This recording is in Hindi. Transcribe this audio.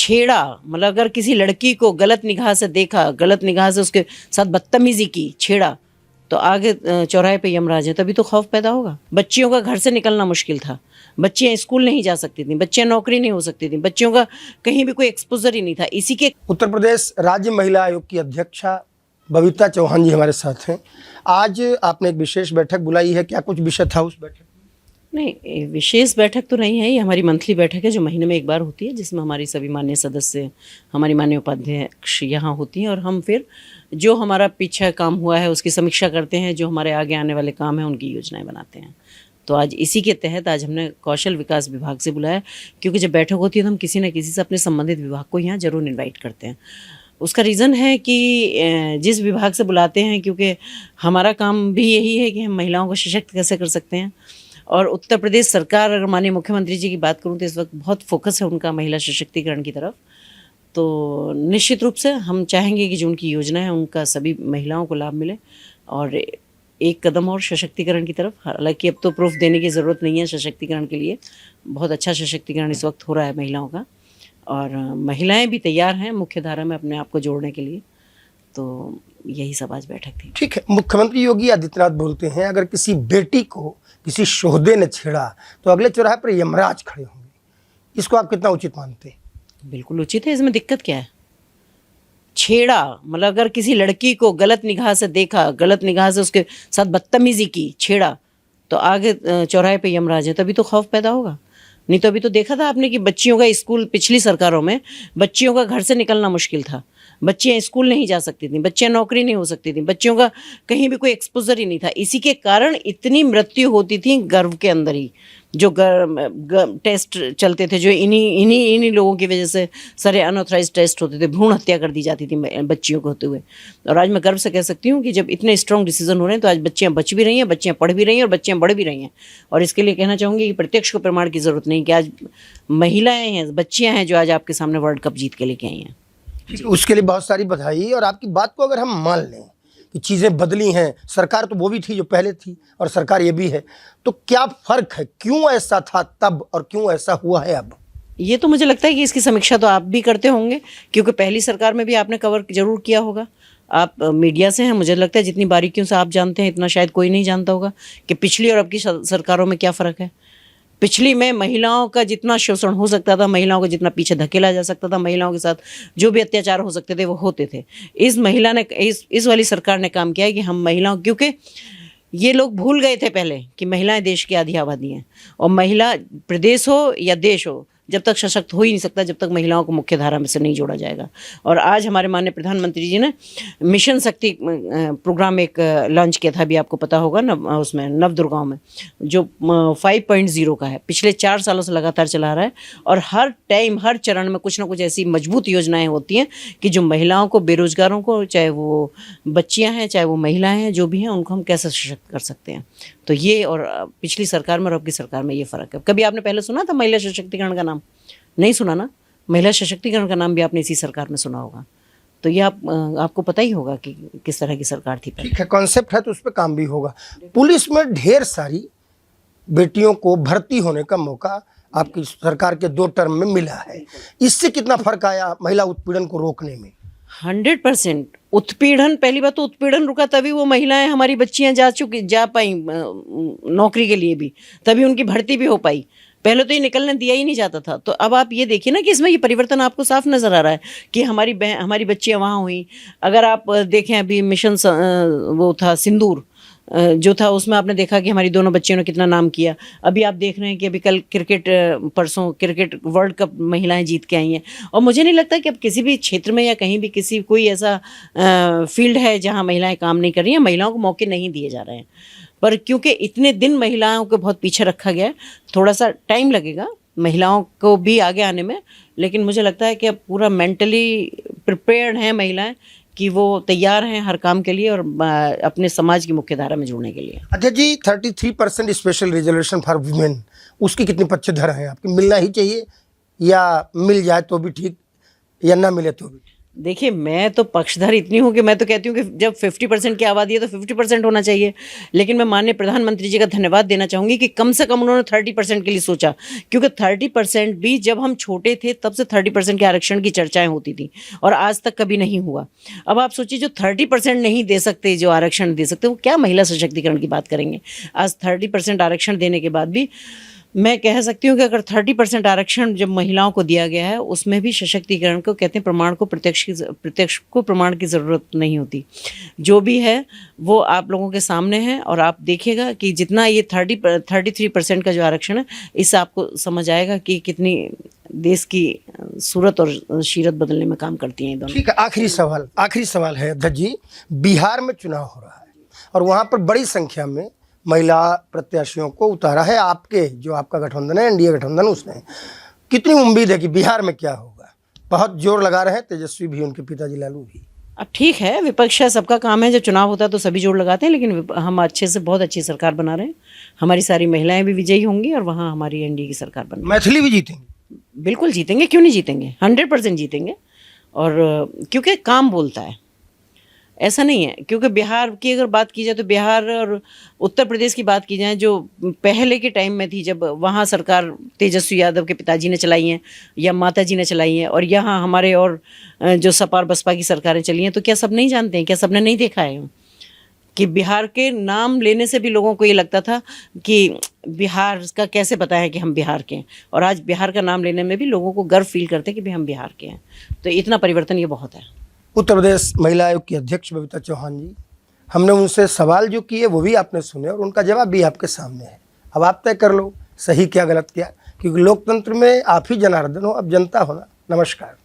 छेड़ा, मतलब अगर किसी लड़की को गलत निगाह से देखा, गलत निगाह से उसके साथ बदतमीजी की, छेड़ा, तो आगे चौराहे पे यमराज है, तभी तो खौफ पैदा होगा। बच्चियों का घर से निकलना मुश्किल था, बच्चियां स्कूल नहीं जा सकती थी, बच्चियां नौकरी नहीं हो सकती थी, बच्चियों का कहीं भी कोई एक्सपोजर ही नहीं था। इसी के उत्तर प्रदेश राज्य महिला आयोग की अध्यक्षा बबीता चौहान जी हमारे साथ हैं। आज आपने एक विशेष बैठक बुलाई है, क्या कुछ विषय था उस बैठक में? नहीं, विशेष बैठक तो नहीं है, ये हमारी मंथली बैठक है जो महीने में एक बार होती है, जिसमें हमारी सभी माननीय सदस्य, हमारी माननीय उपाध्यक्ष यहाँ होती हैं और हम फिर जो हमारा पीछे काम हुआ है उसकी समीक्षा करते हैं, जो हमारे आगे आने वाले काम हैं उनकी योजनाएं बनाते हैं। तो आज इसी के तहत आज हमने कौशल विकास विभाग से बुलाया, क्योंकि जब बैठक होती है तो हम किसी न किसी से अपने संबंधित विभाग को यहाँ जरूर इन्वाइट करते हैं। उसका रीज़न है कि जिस विभाग से बुलाते हैं, क्योंकि हमारा काम भी यही है कि हम महिलाओं को सशक्त कैसे कर सकते हैं। और उत्तर प्रदेश सरकार, अगर माननीय मुख्यमंत्री जी की बात करूं तो इस वक्त बहुत फोकस है उनका महिला सशक्तिकरण की तरफ। तो निश्चित रूप से हम चाहेंगे कि जो उनकी योजना है उनका सभी महिलाओं को लाभ मिले और एक कदम और सशक्तिकरण की तरफ। हालांकि अब तो प्रूफ देने की ज़रूरत नहीं है सशक्तिकरण के लिए, बहुत अच्छा सशक्तिकरण इस वक्त हो रहा है महिलाओं का, और महिलाएं भी तैयार हैं मुख्य धारा में अपने आप को जोड़ने के लिए। तो यही सब आज बैठक थी। ठीक है, मुख्यमंत्री योगी आदित्यनाथ बोलते हैं अगर किसी बेटी को किसी शोहदे ने छेड़ा तो अगले चौराहे पर यमराज खड़े होंगे, इसको आप कितना उचित मानते हैं? बिल्कुल उचित है, इसमें दिक्कत क्या है? छेड़ा, मतलब अगर किसी लड़की को गलत निगाह से देखा, गलत निगाह से उसके साथ बदतमीजी की, छेड़ा, तो आगे चौराहे पे यमराज है, तभी तो खौफ पैदा होगा। नहीं तो अभी तो देखा था आपने कि बच्चियों का स्कूल, पिछली सरकारों में बच्चियों का घर से निकलना मुश्किल था, बच्चियां स्कूल नहीं जा सकती थी, बच्चियां नौकरी नहीं हो सकती थी, बच्चियों का कहीं भी कोई एक्सपोजर ही नहीं था। इसी के कारण इतनी मृत्यु होती थी गर्भ के अंदर ही, जो टेस्ट चलते थे, जो इन्हीं लोगों की वजह से सारे अनऑथराइज टेस्ट होते थे, भ्रूण हत्या कर दी जाती थी बच्चियों को होते हुए। और आज मैं गर्व से कह सकती हूँ कि जब इतने स्ट्रॉन्ग डिसीजन हो रहे हैं तो आज बच्चियाँ बच भी रही हैं, बच्चियाँ पढ़ भी रही हैं और बच्चियाँ बढ़ भी रही हैं। और इसके लिए कहना चाहूँगी कि प्रत्यक्ष को प्रमाण की ज़रूरत नहीं कि आज महिलाएँ हैं, बच्चियाँ हैं जो आज आपके सामने वर्ल्ड कप जीत के लेके आई हैं। उसके लिए बहुत सारी बधाई। और आपकी बात को अगर हम मान लें कि चीज़ें बदली हैं, सरकार तो वो भी थी जो पहले थी और सरकार ये भी है, तो क्या फ़र्क है? क्यों ऐसा था तब और क्यों ऐसा हुआ है अब? ये तो मुझे लगता है कि इसकी समीक्षा तो आप भी करते होंगे, क्योंकि पहली सरकार में भी आपने कवर जरूर किया होगा। आप मीडिया से हैं, मुझे लगता है जितनी बारीकियों से आप जानते हैं इतना शायद कोई नहीं जानता होगा कि पिछली और अब की सरकारों में क्या फ़र्क है। पिछली में महिलाओं का जितना शोषण हो सकता था, महिलाओं को जितना पीछे धकेला जा सकता था, महिलाओं के साथ जो भी अत्याचार हो सकते थे वो होते थे। इस वाली सरकार ने काम किया है कि हम महिलाओं, क्योंकि ये लोग भूल गए थे पहले कि महिलाएं देश की आधी आबादी हैं, और महिला प्रदेश हो या देश हो जब तक सशक्त हो ही नहीं सकता जब तक महिलाओं को मुख्य धारा में से नहीं जोड़ा जाएगा। और आज हमारे माननीय प्रधानमंत्री जी ने मिशन शक्ति प्रोग्राम एक लॉन्च किया था, अभी आपको पता होगा उसमें नवदुर्गाओं में, जो 5.0 का है, पिछले 4 सालों से लगातार चला रहा है। और हर टाइम हर चरण में कुछ ना कुछ ऐसी मजबूत योजनाएं होती हैं कि जो महिलाओं को, बेरोजगारों को, चाहे वो बच्चियाँ हैं चाहे वो महिलाएँ हैं, जो भी हैं उनको हम कैसे सशक्त कर सकते हैं। तो ये और पिछली सरकार में और अब की सरकार में ये फ़र्क है। कभी आपने पहले सुना था महिला सशक्तिकरण का नाम? नहीं सुना ना। महिला सशक्तिकरण का नाम भी आपने इसी सरकार में सुना होगा। तो ये आपको पता ही होगा कि किस तरह की सरकार थी पहले। ठीक है, कॉन्सेप्ट है तो उस पर काम भी होगा। पुलिस में ढेर सारी बेटियों को भर्ती होने का मौका आपकी सरकार के 2 टर्म में मिला है, इससे कितना फर्क आया महिला उत्पीड़न को रोकने में? 100% उत्पीड़न, पहली बात तो उत्पीड़न रुका तभी वो महिलाएं, हमारी बच्चियां जा पाई नौकरी के लिए भी, तभी उनकी भर्ती भी हो पाई। पहले तो ये निकलने दिया ही नहीं जाता था। तो अब आप ये देखिए ना कि इसमें ये परिवर्तन आपको साफ नज़र आ रहा है कि हमारी बच्चियां वहाँ हुई। अगर आप देखें अभी मिशन वो था सिंदूर जो था, उसमें आपने देखा कि हमारी दोनों बच्चियों ने कितना नाम किया। अभी आप देख रहे हैं कि अभी कल परसों क्रिकेट वर्ल्ड कप महिलाएं जीत के आई हैं। और मुझे नहीं लगता कि अब किसी भी क्षेत्र में या कहीं भी कोई ऐसा फील्ड है जहां महिलाएं काम नहीं कर रही हैं, महिलाओं को मौके नहीं दिए जा रहे हैं। पर क्योंकि इतने दिन महिलाओं को बहुत पीछे रखा गया है, थोड़ा सा टाइम लगेगा महिलाओं को भी आगे आने में, लेकिन मुझे लगता है कि अब पूरा मेंटली प्रिपेयर्ड हैं महिलाएं कि वो तैयार हैं हर काम के लिए और अपने समाज की मुख्य धारा में जुड़ने के लिए। अच्छा जी, 33% स्पेशल रिजर्वेशन फॉर वुमेन, उसकी कितनी पक्षधर हैं आपकी? मिलना ही चाहिए या मिल जाए तो भी ठीक या ना मिले तो भी? देखिए, मैं तो पक्षधर इतनी हूँ कि मैं तो कहती हूँ कि जब 50% की आबादी है तो 50% होना चाहिए। लेकिन मैं माननीय प्रधानमंत्री जी का धन्यवाद देना चाहूँगी कि कम से कम उन्होंने 30% के लिए सोचा, क्योंकि 30% भी जब हम छोटे थे तब से 30% के आरक्षण की चर्चाएं होती थी और आज तक कभी नहीं हुआ। अब आप सोचिए, जो 30% नहीं दे सकते, जो आरक्षण दे सकते, वो क्या महिला सशक्तिकरण की बात करेंगे। आज 30% आरक्षण देने के बाद भी मैं कह सकती हूँ कि अगर 30% आरक्षण जब महिलाओं को दिया गया है, उसमें भी सशक्तिकरण को कहते हैं, प्रमाण को प्रत्यक्ष को प्रमाण की ज़रूरत नहीं होती। जो भी है वो आप लोगों के सामने है और आप देखिएगा कि जितना ये 33% का जो आरक्षण है, इससे आपको समझ आएगा कि कितनी देश की सूरत और सीरत बदलने में काम करती हैं ये दोनों। ठीक है, आखिरी सवाल है अध्यक्ष जी। बिहार में चुनाव हो रहा है और वहाँ पर बड़ी संख्या में महिला प्रत्याशियों को उतारा है। आपके जो आपका गठबंधन है, एनडीए गठबंधन, उसने कितनी उम्मीद है कि बिहार में क्या होगा? बहुत जोर लगा रहे हैं तेजस्वी भी, उनके पिताजी लालू भी। अब ठीक है, विपक्ष है, सबका काम है, जब चुनाव होता है तो सभी जोर लगाते हैं, लेकिन हम अच्छे से बहुत अच्छी सरकार बना रहे हैं। हमारी सारी महिलाएं भी विजयी होंगी और वहाँ हमारी एनडीए की सरकार बन। मैथिली भी जीतेंगे? बिल्कुल जीतेंगे, क्यों नहीं जीतेंगे, 100% जीतेंगे। और क्योंकि काम बोलता है, ऐसा नहीं है। क्योंकि बिहार की अगर बात की जाए तो बिहार और उत्तर प्रदेश की बात की जाए, जो पहले के टाइम में थी, जब वहाँ सरकार तेजस्वी यादव के पिताजी ने चलाई हैं या माता जी ने चलाई हैं, और यहाँ हमारे और जो सपा और बसपा की सरकारें चली हैं, तो क्या सब नहीं जानते हैं, क्या सबने नहीं देखा है कि बिहार के नाम लेने से भी लोगों को ये लगता था कि बिहार का कैसे पता है कि हम बिहार के हैं, और आज बिहार का नाम लेने में भी लोगों को गर्व फील करते हैं कि भाई हम बिहार के हैं। तो इतना परिवर्तन ये बहुत है। उत्तर प्रदेश महिला आयोग की अध्यक्ष बबीता चौहान जी, हमने उनसे सवाल जो किए वो भी आपने सुने और उनका जवाब भी आपके सामने है। अब आप तय कर लो सही क्या गलत क्या, क्योंकि लोकतंत्र में आप ही जनार्दन हो, अब जनता हो ना। नमस्कार।